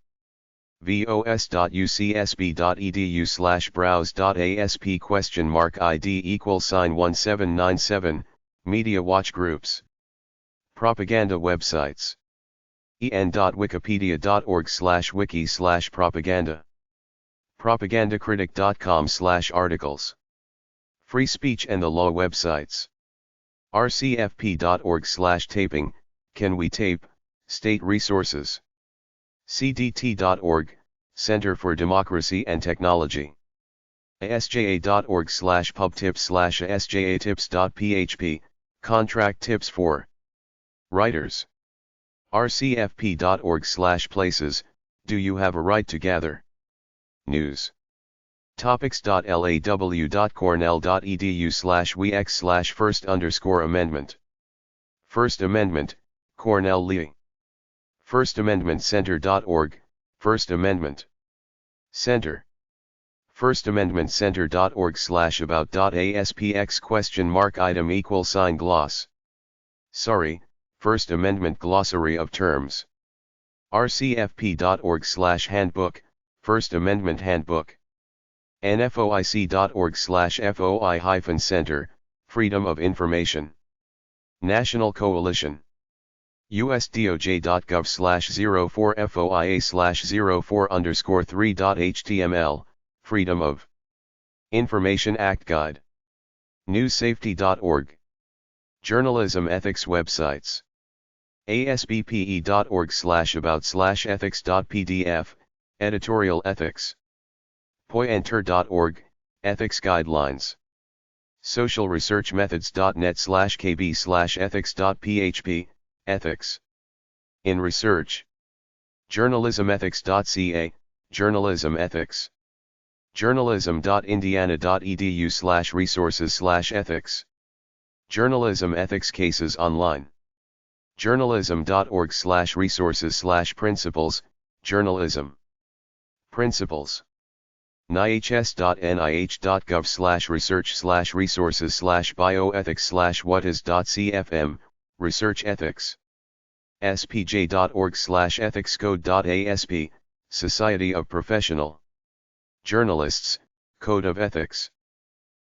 vos.ucsb.edu/browse.asp?id=1797, media watch groups. Propaganda websites. en.wikipedia.org/wiki/propaganda. propagandacritic.com/articles. Free speech and the law websites. rcfp.org/taping, can we tape, state resources. cdt.org, Center for Democracy and Technology. asja.org/pubtips/asjatips.php, contract tips for writers. rcfp.org/places, do you have a right to gather? News. topics.law.cornell.edu/wex/first_amendment. First Amendment, Cornell Lee. First Amendment Center.org, First Amendment Center. First Amendment Center.org/about.aspx?item gloss. Sorry, First Amendment glossary of terms. rcfp.org/handbook, First Amendment Handbook. nfoic.org/foi-center, Freedom of Information. National Coalition. usdoj.gov/04foia/04_3.html, Freedom of Information Act Guide. newssafety.org. Journalism ethics websites. asbpe.org/about/ethics.pdf, editorial ethics. pointer.org, ethics guidelines. socialresearchmethods.net/kb/ethics.php, ethics in research. journalismethics.ca, journalism ethics. journalism.indiana.edu/resources/ethics. Journalism ethics cases online. journalism.org/resources/principles, journalism principles. nhs.nih.gov/research/resources/bioethics/whatis.cfm, research ethics. spj.org/ethicscode.asp, Society of Professional Journalists, Code of Ethics.